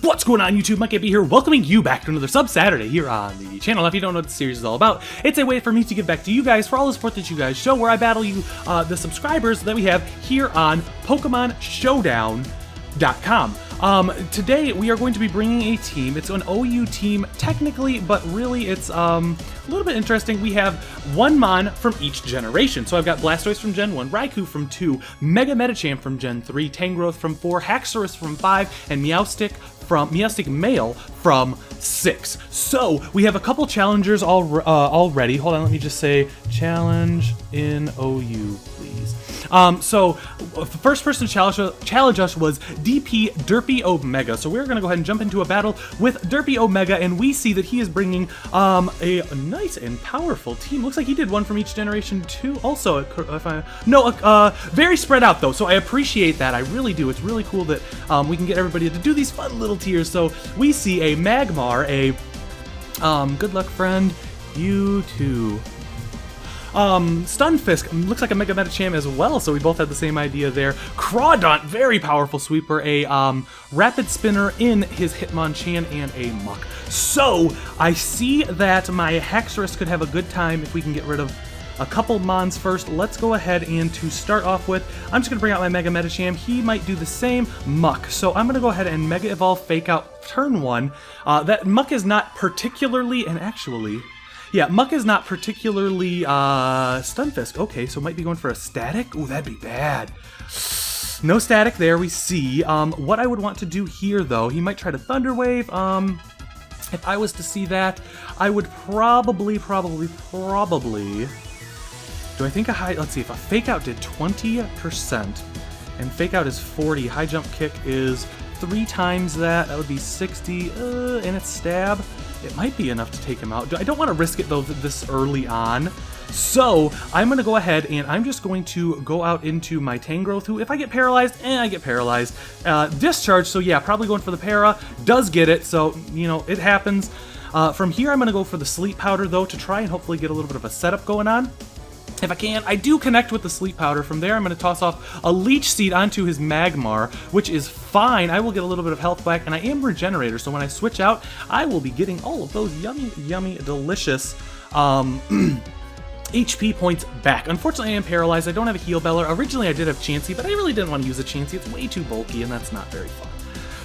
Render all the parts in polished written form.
What's going on, YouTube? Mikeyfb here, welcoming you back to another Sub Saturday here on the channel. Now, if you don't know what the series is all about, it's a way for me to give back to you guys for all the support that you guys show, where I battle you, the subscribers that we have here on Pokemon Showdown.com. Today we are going to be bringing a team. It's an OU team technically, but really it's a little bit interesting. We have one Mon from each generation. So I've got Blastoise from Gen 1, Raikou from 2, Mega Medicham from Gen 3, Tangrowth from 4, Hax-R-Us from 5, and Meowstic Male from 6. So we have a couple challengers already. Hold on, let me just say challenge in OU, please. So the first person to challenge us was DP Derpy Omega. So we're going to go ahead and jump into a battle with Derpy Omega, and we see that he is bringing a nice and powerful team. Looks like he did one from each generation too. Also, very spread out though, so I appreciate that. I really do. It's really cool that we can get everybody to do these fun little tiers. So we see a Magmar, a good luck friend, you too. Stunfisk looks like a Mega Medicham as well, so we both had the same idea there. Crawdaunt, very powerful sweeper, a Rapid Spinner in his Hitmonchan, and a Muck. So I see that my Hax-R-Us could have a good time if we can get rid of a couple Mons first. Let's go ahead and to start off with, I'm just going to bring out my Mega Medicham. He might do the same. Muck. So I'm going to go ahead and Mega Evolve Fake Out turn 1. That Muck is not particularly, and actually... yeah, Muck is not particularly Stunfisk. Okay, so might be going for a static. Ooh, that'd be bad. No static there, we see. What I would want to do here, though, he might try to Thunder Wave. If I was to see that, I would probably... do I think a high... let's see, if a Fake Out did 20%, and Fake Out is 40, High Jump Kick is 3 times that, that would be 60, and it's Stab. It might be enough to take him out. I don't want to risk it, though, this early on. So I'm going to go ahead and I'm just going to go out into my Tangrowth, who, if I get paralyzed, I get paralyzed. Discharge, so yeah, probably going for the para. Does get it, so, you know, it happens. From here, I'm going to go for the Sleep Powder, though, to try and hopefully get a little bit of a setup going on. If I can, I do connect with the Sleep Powder. From there, I'm going to toss off a Leech Seed onto his Magmar, which is fine. I will get a little bit of health back, and I am Regenerator, so when I switch out, I will be getting all of those yummy, yummy, delicious HP points back. Unfortunately, I am paralyzed. I don't have a Heal Beller. Originally, I did have Chansey, but I really didn't want to use a Chansey. It's way too bulky, and that's not very fun.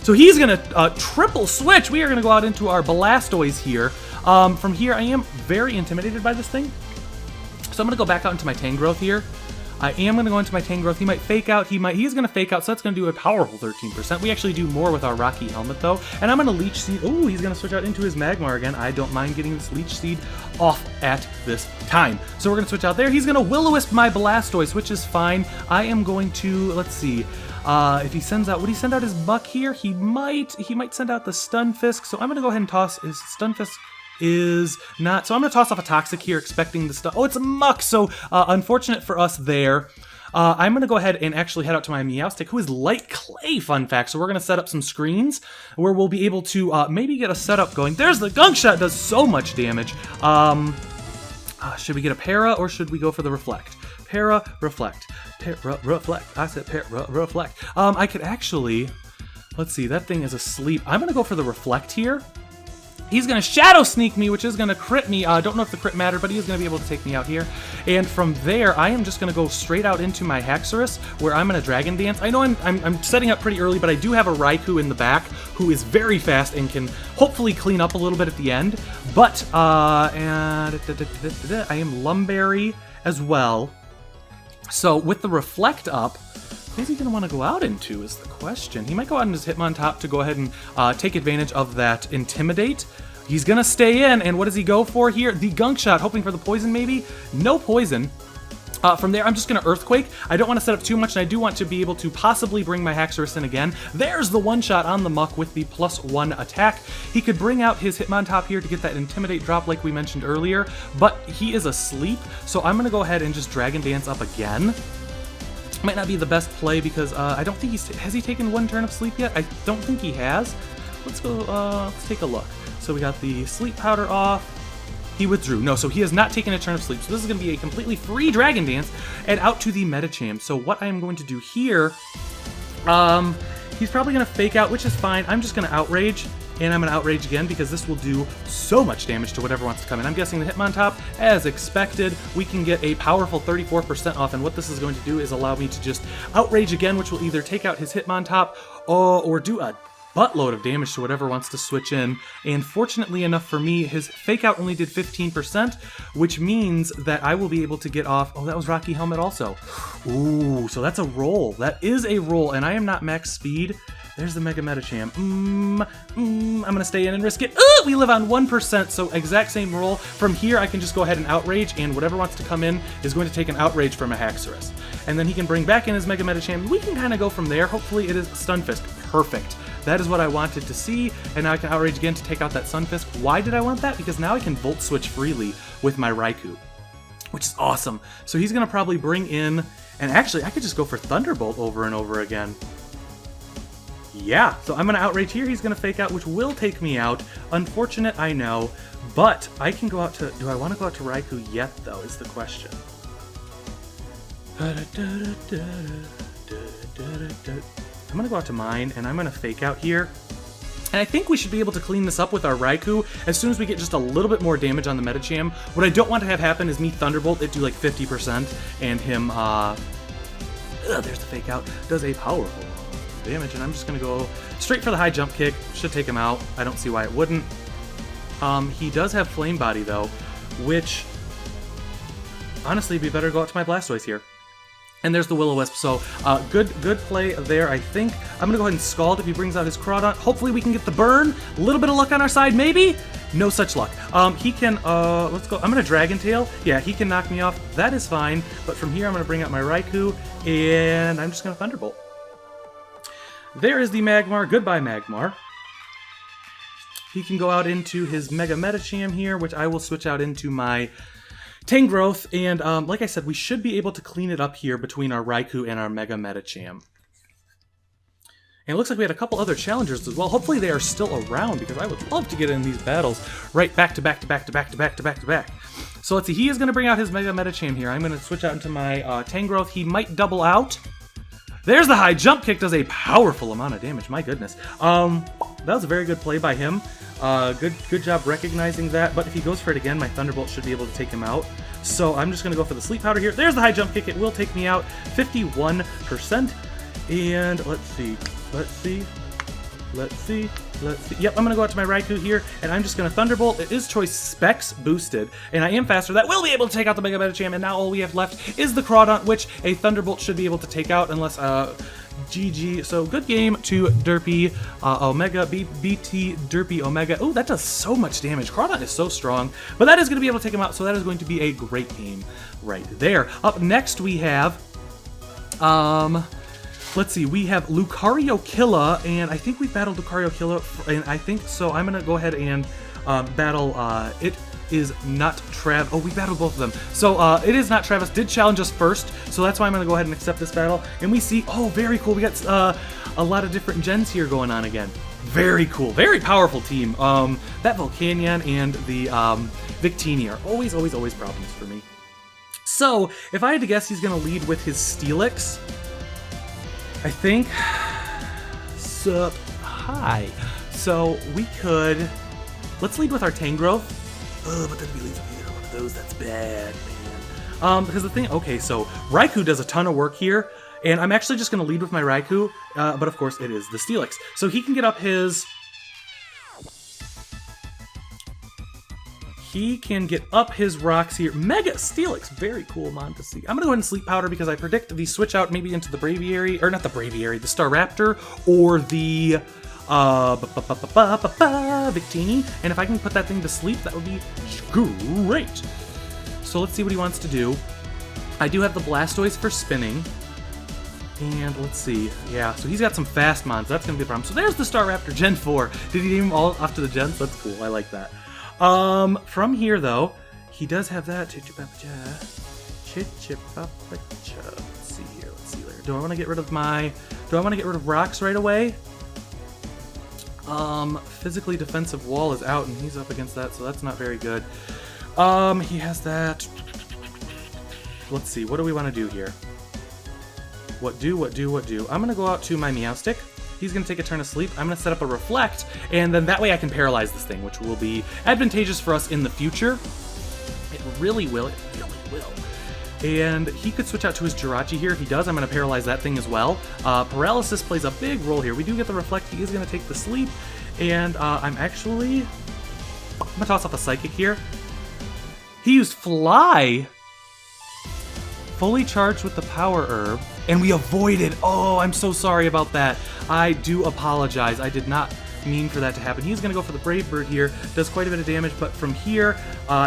So he's going to triple switch. We are going to go out into our Blastoise here. From here, I am very intimidated by this thing. So I'm going to go back out into my Tangrowth here. I am going to go into my Tangrowth. He might Fake Out. He's going to Fake Out, so that's going to do a powerful 13%. We actually do more with our Rocky Helmet, though. And I'm going to Leech Seed. Ooh, he's going to switch out into his Magmar again. I don't mind getting this Leech Seed off at this time. So we're going to switch out there. He's going to Will-O-Wisp my Blastoise, which is fine. I am going to, let's see, if he sends out, would he send out his Buck here? He might send out the Stunfisk. So I'm going to go ahead and toss his Stunfisk. Is not, so I'm going to toss off a Toxic here, expecting the stuff. Oh, it's a Muck, so unfortunate for us there. I'm going to go ahead and actually head out to my Meowstic, who is Light Clay, fun fact. So we're going to set up some screens where we'll be able to maybe get a setup going. There's the Gunk Shot, does so much damage. Should we get a Para, or should we go for the Reflect? Para, Reflect. Reflect. I said Para, Reflect. I could actually, let's see, that thing is asleep. I'm going to go for the Reflect here. He's going to Shadow Sneak me, which is going to crit me. Don't know if the crit mattered, but he is going to be able to take me out here. And from there, I am just going to go straight out into my Hax-R-Us, where I'm going to Dragon Dance. I know I'm setting up pretty early, but I do have a Raikou in the back, who is very fast and can hopefully clean up a little bit at the end. But, I am Lumberry as well. So with the Reflect up, what is he going to want to go out into is the question. He might go out in his Hitmontop to go ahead and take advantage of that Intimidate. He's going to stay in, and what does he go for here? The Gunk Shot, hoping for the poison maybe? No poison. From there, I'm just going to Earthquake. I don't want to set up too much, and I do want to be able to possibly bring my Hax-R-Us in again. There's the one-shot on the Muck with the +1 attack. He could bring out his Hitmontop here to get that Intimidate drop like we mentioned earlier, but he is asleep, so I'm going to go ahead and just Dragon Dance up again. Might not be the best play because I don't think has he taken one turn of sleep yet? I don't think he has. Let's go, let's take a look. So we got the Sleep Powder off. He withdrew. No, so he has not taken a turn of sleep. So this is going to be a completely free Dragon Dance and out to the Medicham. So what I am going to do here He's probably going to fake out, which is fine. I'm just going to outrage, and I'm going to outrage again because this will do so much damage to whatever wants to come in. I'm guessing the Hitmontop, as expected, we can get a powerful 34% off, and what this is going to do is allow me to just outrage again, which will either take out his Hitmontop or do a buttload of damage to whatever wants to switch in. And fortunately enough for me, his fake out only did 15%, which means that I will be able to get off. Oh, that was Rocky Helmet also. Ooh, so that's a roll. That is a roll, and I am not max speed. There's the Mega Medicham. I'm gonna stay in and risk it. We live on 1%, so exact same roll. From here, I can just go ahead and outrage, and whatever wants to come in is going to take an outrage from a Hax-R-Us. And then he can bring back in his Mega Medicham. We can kind of go from there. Hopefully it is Stun Fist. Perfect. That is what I wanted to see, and now I can outrage again to take out that Sun Fist. Why did I want that? Because now I can Volt Switch freely with my Raikou, which is awesome. So he's gonna probably bring in, and actually I could just go for Thunderbolt over and over again. Yeah, so I'm gonna outrage here. He's gonna fake out, which will take me out. Unfortunate, I know, but I can go out to, do I want to go out to Raikou yet though, is the question. I'm gonna go out to mine, and I'm gonna fake out here. And I think we should be able to clean this up with our Raikou as soon as we get just a little bit more damage on the Medicham. What I don't want to have happen is me Thunderbolt it do like 50%, and him, there's the fake out, does a powerful damage, and I'm just gonna go straight for the high jump kick. Should take him out. I don't see why it wouldn't. He does have Flame Body though, which honestly it'd be better to go out to my Blastoise here. And there's the Will-O-Wisp, so good play there, I think. I'm gonna go ahead and Scald if he brings out his Crawdaunt. Hopefully we can get the burn. A little bit of luck on our side, maybe? No such luck. He can, let's go, I'm gonna Dragon Tail. Yeah, he can knock me off, that is fine. But from here I'm gonna bring out my Raikou, and I'm just gonna Thunderbolt. There is the Magmar, goodbye Magmar. He can go out into his Mega Medicham here, which I will switch out into my Tangrowth, and like I said, we should be able to clean it up here between our Raikou and our Mega Medicham. And it looks like we had a couple other challengers as well. Hopefully they are still around, because I would love to get in these battles right back to back to back to back to back to back to back. So let's see, he is going to bring out his Mega Medicham here. I'm going to switch out into my Tangrowth. He might double out. There's the high jump kick, does a powerful amount of damage, my goodness. That was a very good play by him. Good job recognizing that, but if he goes for it again, my Thunderbolt should be able to take him out. So I'm just going to go for the Sleep Powder here. There's the high jump kick. It will take me out 51%. And let's see. Yep, I'm going to go out to my Raikou here, and I'm just going to Thunderbolt. It is Choice Specs boosted, and I am faster. That will be able to take out the Mega Medicham, and now all we have left is the Crawdaunt, which a Thunderbolt should be able to take out unless... GG. So good game to Derpy Omega, BT Derpy Omega. Oh, that does so much damage. Crawdaunt is so strong, but that is going to be able to take him out, so that is going to be a great game right there. Up next we have, let's see, we have Lucario Killa, and I think we battled Lucario Killa, and I think, so I'm going to go ahead and battle, it is not Trav. Oh, we battled both of them. So it is not Travis. Did challenge us first, so that's why I'm going to go ahead and accept this battle. And we see, oh, very cool. We got a lot of different gens here going on again. Very cool. Very powerful team. That Volcanion and the Victini are always problems for me. So if I had to guess, he's going to lead with his Steelix. I think. Sup. Hi. So we could. Let's lead with our Tangrowth. But then if he leads with either one of those, that's bad, man. Because the thing, okay, so Raikou does a ton of work here, and I'm actually just going to lead with my Raikou, but of course it is the Steelix. So he can get up his... He can get up his rocks here. Mega Steelix, very cool mon to see. I'm going to go ahead and Sleep Powder because I predict the switch out maybe into the Braviary, or not the Braviary, the Staraptor, or the... Victini, and if I can put that thing to sleep, that would be great. So let's see what he wants to do. I do have the Blastoise for spinning, and let's see. Yeah, so he's got some fast mons. That's gonna be a problem. So there's the Staraptor Gen 4. Did he name them all off to the gens? That's cool. I like that. From here though, he does have that. Let's see here. Do I want to get rid of my? Do I want to get rid of rocks right away? Physically defensive wall is out, and he's up against that, so that's not very good. He has that. Let's see, what do we want to do here? What do? I'm gonna go out to my Meowstic, He's going to take a turn of sleep. I'm going to set up a reflect, and then that way I can paralyze this thing, which will be advantageous for us in the future. It really will. It really will. And he could switch out to his Jirachi here. If he does, I'm going to paralyze that thing as well. Paralysis plays a big role here. We do get the reflect. He is going to take the sleep. And I'm going to toss off a Psychic here. He used Fly. Fully charged with the Power Herb. And we avoided. Oh, I'm so sorry about that. I do apologize. I did not mean for that to happen. He's going to go for the Brave Bird here. Does quite a bit of damage. But from here,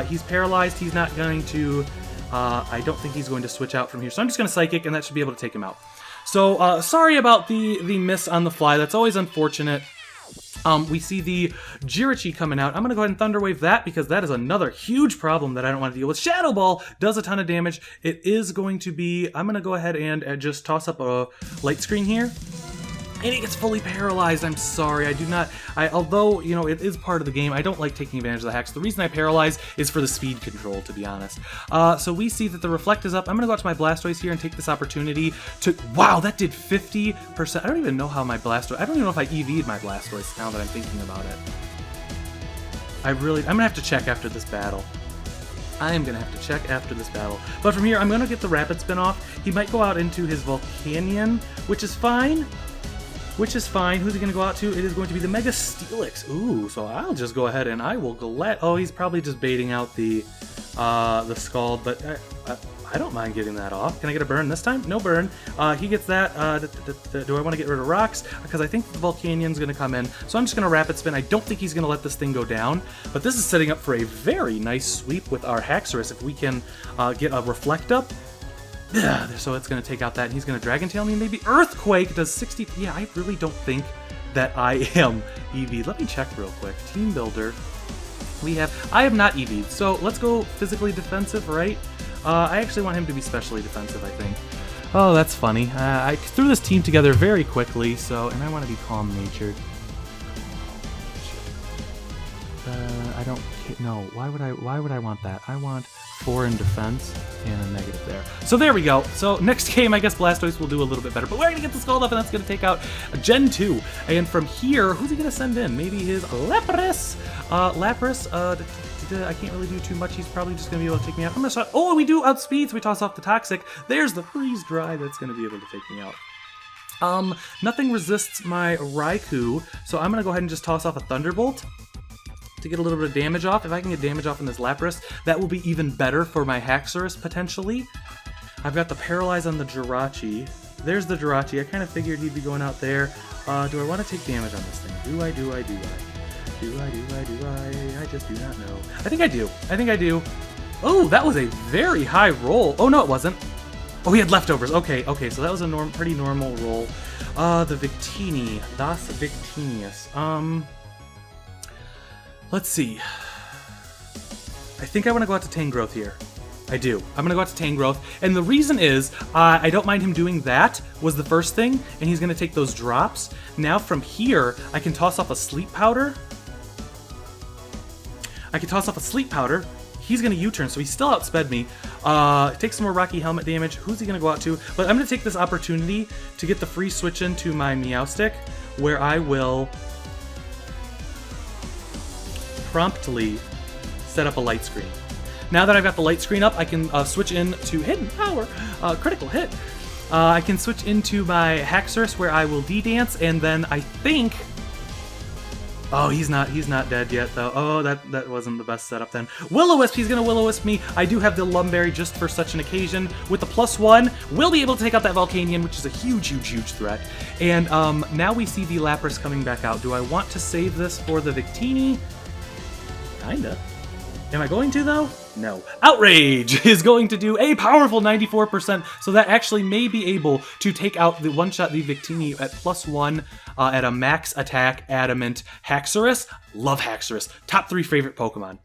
he's paralyzed. He's not going to... I don't think he's going to switch out from here. So I'm just going to Psychic, and that should be able to take him out. So, sorry about the miss on the fly. That's always unfortunate. We see the Jirachi coming out. I'm going to go ahead and Thunder Wave that, because that is another huge problem that I don't want to deal with. Shadow Ball does a ton of damage. It is going to be... I'm going to go ahead and just toss up a Light Screen here. And he gets fully paralyzed. I'm sorry. I do not... although, you know, it is part of the game, I don't like taking advantage of the hacks. The reason I paralyze is for the speed control, to be honest. So we see that the Reflect is up. I'm going to go out to my Blastoise here and take this opportunity to... Wow, that did 50%. I don't even know how my Blastoise... I don't even know if I EV'd my Blastoise now that I'm thinking about it. I'm going to have to check after this battle. I am going to have to check after this battle. But from here, I'm going to get the Rapid Spin off. He might go out into his Volcanion, which is fine. Who's he going to go out to? It is going to be the Mega Steelix. Ooh, so I'll just go ahead and I will oh, he's probably just baiting out the Scald, but I don't mind getting that off. Can I get a burn this time? No burn. He gets that. Do I want to get rid of rocks? Because I think the Volcanion's going to come in, so I'm just going to Rapid Spin. I don't think he's going to let this thing go down, but this is setting up for a very nice sweep with our Hax-R-Us if we can get a Reflect up. Yeah, so it's going to take out that, and he's going to Dragon Tail me, maybe Earthquake does 60... Yeah, I really don't think that I am EV'd. Let me check real quick. Team Builder. I am not EV'd, so let's go physically defensive, right? I actually want him to be specially defensive, I think. Oh, that's funny. I threw this team together very quickly, and I want to be calm-natured. I don't... No, why would I want that? I want 4 in defense and a negative there. So there we go. So next game, I guess Blastoise will do a little bit better. But we're going to get the Scald up, and that's going to take out Gen 2. And from here, who's he going to send in? Maybe his Lapras. I can't really do too much. He's probably just going to be able to take me out. I'm going to shot. Oh, we do outspeed, so we toss off the Toxic. There's the Freeze Dry that's going to be able to take me out. Nothing resists my Raikou, so I'm going to go ahead and just toss off a Thunderbolt to get a little bit of damage off. If I can get damage off in this Lapras, that will be even better for my Hax-R-Us, potentially. I've got the Paralyze on the Jirachi. There's the Jirachi. I kind of figured he'd be going out there. Do I want to take damage on this thing? Do I? I just do not know. I think I do. Oh, that was a very high roll. Oh, no, it wasn't. Oh, he had leftovers. Okay, so that was a pretty normal roll. The Victini. Das Victinius. Let's see. I think I want to go out to Tangrowth here. I do. I'm going to go out to Tangrowth. And the reason is, I don't mind him doing that, was the first thing, and he's going to take those drops. Now from here, I can toss off a Sleep Powder. He's going to U-turn, so he still outsped me. Take some more Rocky Helmet damage. Who's he going to go out to? But I'm going to take this opportunity to get the free switch into my Meowstic, where I will promptly set up a Light Screen. Now that I've got the Light Screen up, I can switch into Hidden Power, Critical Hit. I can switch into my Hax-R-Us where I will D-Dance, and then I think... Oh, he's not dead yet, though. Oh, that wasn't the best setup then. Will-O-Wisp, he's going to Will-O-Wisp me. I do have the Lumberry just for such an occasion. With the +1, we'll be able to take out that Volcanion, which is a huge threat. And now we see the Lapras coming back out. Do I want to save this for the Victini? Kinda. Am I going to, though? No. Outrage is going to do a powerful 94%, so that actually may be able to take out the one-shot the Victini at +1 at a max attack adamant Hax-R-Us. Love Hax-R-Us. Top 3 favorite Pokemon.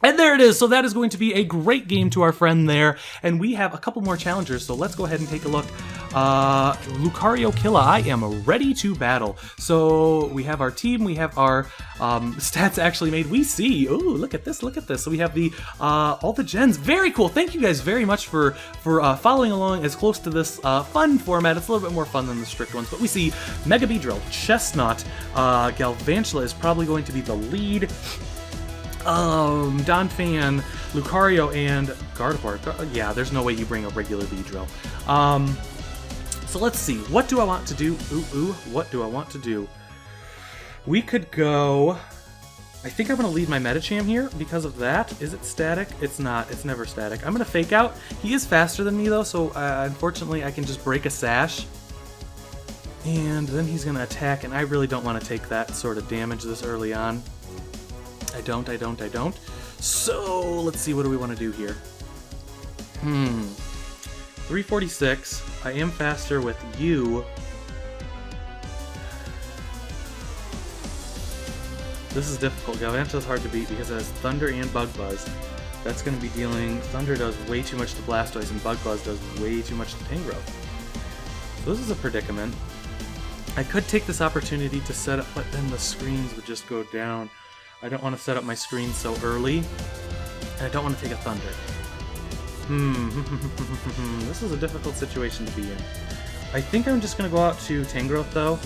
And there it is. So that is going to be a great game to our friend there. And we have a couple more challengers. So let's go ahead and take a look. Lucario Killa, I am ready to battle. So we have our team. We have our stats actually made. We see. Ooh, look at this. Look at this. So we have the all the gens. Very cool. Thank you guys very much for following along as close to this fun format. It's a little bit more fun than the strict ones. But we see Mega Beedrill, Chestnut, Galvantula is probably going to be the lead. Donphan, Lucario, and Gardevoir. Yeah, there's no way you bring a regular Beedrill. So let's see. What do I want to do? What do I want to do? We could go... I think I'm going to lead my Medicham here because of that. Is it static? It's not. It's never static. I'm going to Fake Out. He is faster than me, though, so unfortunately I can just break a Sash. And then he's going to attack, and I really don't want to take that sort of damage this early on. I don't. So, let's see, what do we want to do here? 346. I am faster with you. This is difficult. Galvantula is hard to beat because it has Thunder and Bug Buzz. That's going to be dealing... Thunder does way too much to Blastoise, and Bug Buzz does way too much to Tangrowth. So this is a predicament. I could take this opportunity to set up, but then the screens would just go down. I don't want to set up my screen so early, and I don't want to take a Thunder. This is a difficult situation to be in. I think I'm just going to go out to Tangrowth, though.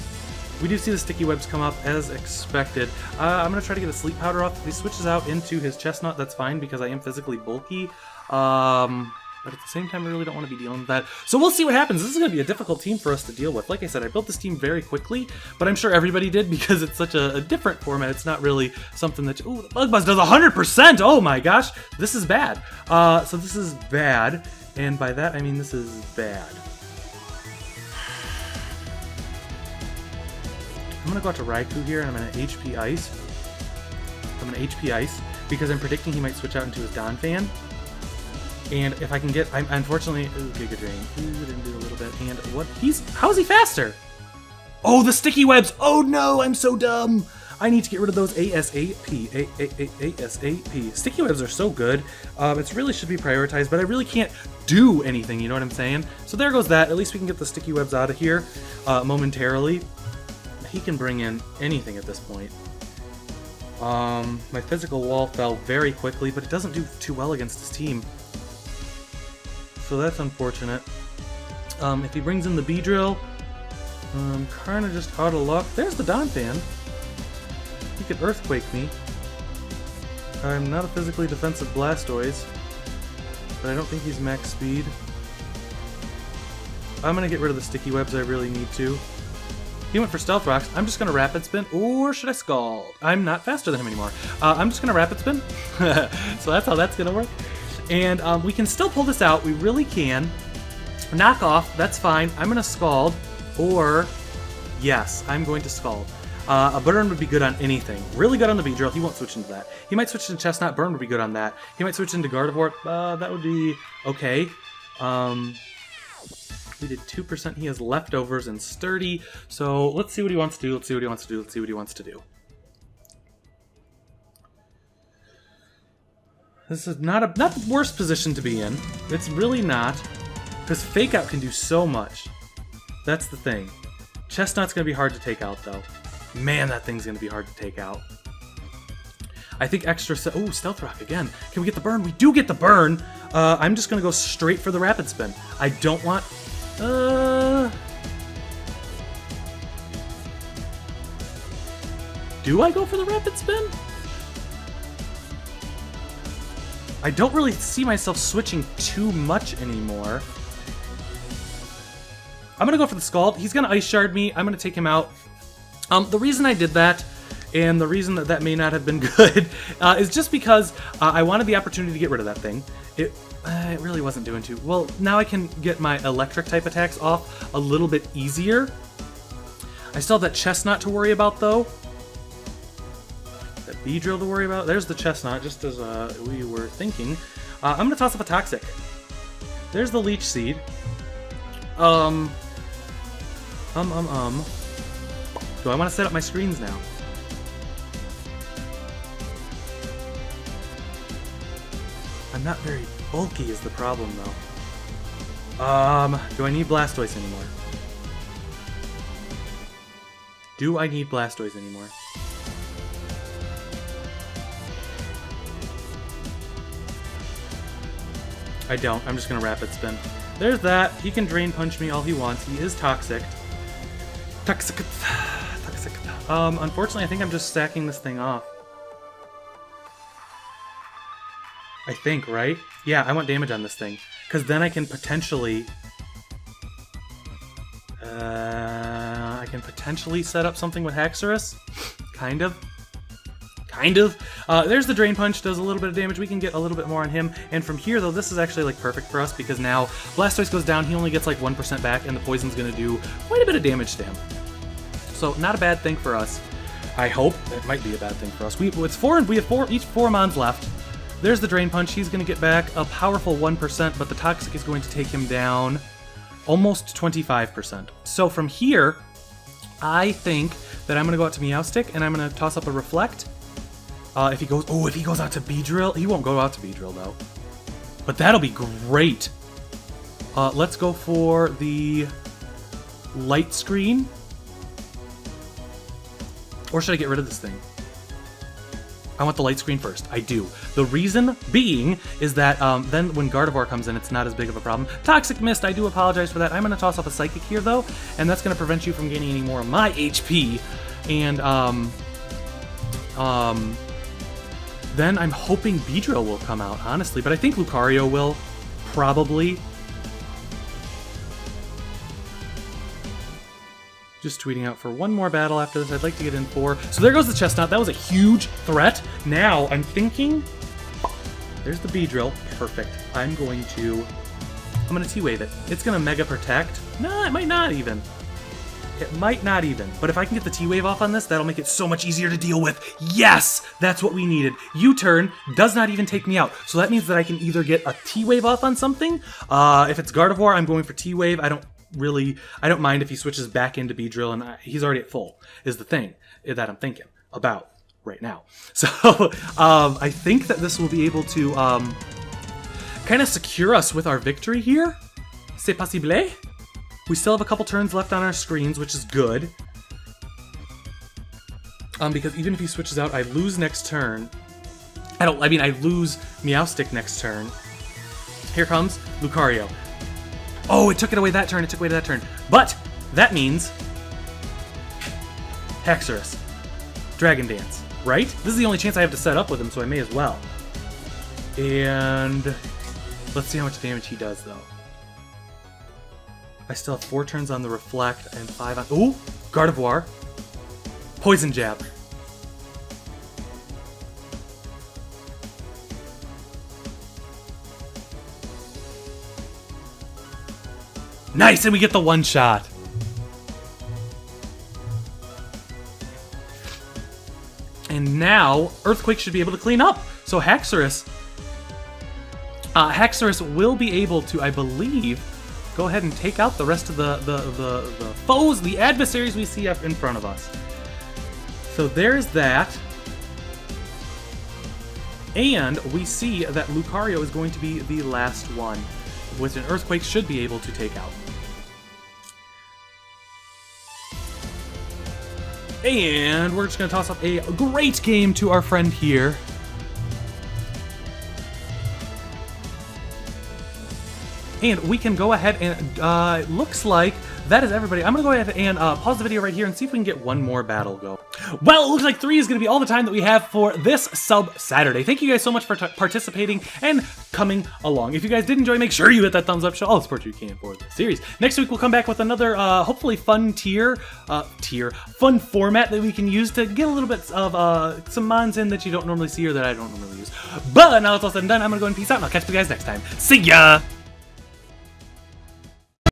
We do see the sticky webs come up as expected. I'm going to try to get a Sleep Powder off. If he switches out into his Chestnut, that's fine because I am physically bulky. But at the same time, I really don't want to be dealing with that. So we'll see what happens. This is going to be a difficult team for us to deal with. Like I said, I built this team very quickly, but I'm sure everybody did because it's such a different format. It's not really something that... Ooh, the Bug Buzz does 100%! Oh my gosh! This is bad. So this is bad, and by that, I mean this is bad. I'm going to go out to Raikou here, and I'm going to HP Ice. I'm going to HP Ice because I'm predicting he might switch out into his Donphan. And if I can get, I'm unfortunately, Giga Drain. Didn't do a little bit. And what? How is he faster? Oh, the sticky webs. Oh no, I'm so dumb. I need to get rid of those ASAP. ASAP. Sticky webs are so good. It really should be prioritized, but I really can't do anything. You know what I'm saying? So there goes that. At least we can get the sticky webs out of here momentarily. He can bring in anything at this point. My physical wall fell very quickly, but it doesn't do too well against his team. So that's unfortunate. If he brings in the Beedrill, I'm kind of just out of luck. There's the Donphan. He could Earthquake me. I'm not a physically defensive Blastoise, but I don't think he's max speed. I'm going to get rid of the sticky webs, I really need to. He went for Stealth Rocks. I'm just going to Rapid Spin, or should I Scald? I'm not faster than him anymore. I'm just going to Rapid Spin. So that's how that's going to work. And we can still pull this out. We really can. Knock off. That's fine. I'm going to Scald. Or, yes, I'm going to Scald. A Burn would be good on anything. Really good on the Beedrill. He won't switch into that. He might switch into Chestnut. Burn would be good on that. He might switch into Gardevoir. That would be okay. We did 2%. He has Leftovers and Sturdy. So let's see what he wants to do. Let's see what he wants to do. Let's see what he wants to do. This is not the worst position to be in. It's really not. Because Fake Out can do so much. That's the thing. Chestnut's going to be hard to take out, though. Man, that thing's going to be hard to take out. I think extra... Oh, Stealth Rock again. Can we get the burn? We do get the burn! I'm just going to go straight for the Rapid Spin. I don't want... Do I go for the Rapid Spin? I don't really see myself switching too much anymore. I'm going to go for the Scald. He's going to Ice Shard me. I'm going to take him out. The reason I did that, and the reason that that may not have been good, is just because I wanted the opportunity to get rid of that thing. It really wasn't doing too well. Now I can get my electric type attacks off a little bit easier. I still have that Chestnut to worry about, though. That Beedrill to worry about. There's the Chestnut, just as we were thinking. I'm going to toss up a Toxic. There's the Leech Seed. Do I want to set up my screens now? I'm not very bulky is the problem, though. Do I need Blastoise anymore? Do I need Blastoise anymore? I don't. I'm just gonna Rapid Spin. There's that. He can Drain Punch me all he wants. He is toxic. Toxic. Unfortunately, I think I'm just stacking this thing off. I think, right? Yeah, I want damage on this thing. Because then I can potentially... set up something with Hax-R-Us. Kind of. There's the Drain Punch, does a little bit of damage. We can get a little bit more on him. And from here, though, this is actually like perfect for us because now Blastoise goes down, he only gets like 1% back, and the poison's gonna do quite a bit of damage to him. So not a bad thing for us. I hope. It might be a bad thing for us. We have each 4 Mons left. There's the Drain Punch. He's gonna get back a powerful 1%, but the Toxic is going to take him down almost 25%. So from here, I think that I'm gonna go out to Meowstic and I'm gonna toss up a Reflect. If he goes out to Beedrill, he won't go out to Beedrill though. But that'll be great. Let's go for the Light Screen. Or should I get rid of this thing? I want the Light Screen first. I do. The reason being is that then when Gardevoir comes in, it's not as big of a problem. Toxic Mist, I do apologize for that. I'm going to toss off a Psychic here, though, and that's going to prevent you from gaining any more of my HP. And then I'm hoping Beedrill will come out, honestly, but I think Lucario will, probably. Just tweeting out for one more battle after this. I'd like to get in 4. So there goes the Chestnut. That was a huge threat. Now, I'm thinking... There's the Beedrill. Perfect. I'm going to T-Wave it. It's going to Mega Protect. No, it might not even. It might not even. But if I can get the T-Wave off on this, that'll make it so much easier to deal with. Yes! That's what we needed. U-Turn does not even take me out. So that means that I can either get a T-Wave off on something. If it's Gardevoir, I'm going for T-Wave. I don't mind if he switches back into Beedrill, and he's already at full, is the thing that I'm thinking about right now. So, I think that this will be able to, kind of secure us with our victory here. C'est possible. We still have a couple turns left on our screens, which is good. Because even if he switches out, I lose next turn. I lose Meowstic next turn. Here comes Lucario. Oh, it took away that turn. But that means Hax-R-Us. Dragon Dance, right? This is the only chance I have to set up with him, so I may as well. And let's see how much damage he does, though. I still have 4 turns on the Reflect and 5 on... Ooh! Gardevoir. Poison Jab. Nice, and we get the one-shot. And now, Earthquake should be able to clean up. So Hax-R-Us will be able to, I believe, go ahead and take out the rest of the foes, the adversaries we see up in front of us. So there's that. And we see that Lucario is going to be the last one, which an Earthquake should be able to take out. And we're just going to toss up a great game to our friend here. And we can go ahead and, it looks like that is everybody. I'm going to go ahead and pause the video right here and see if we can get one more battle go. Well, it looks like 3 is going to be all the time that we have for this Sub Saturday. Thank you guys so much for participating and coming along. If you guys did enjoy, make sure you hit that thumbs up, show all the support you can for the series. Next week, we'll come back with another, hopefully fun fun format that we can use to get a little bit of some mons in that you don't normally see or that I don't normally use. But now it's all said and done, I'm going to go and peace out, and I'll catch you guys next time. See ya!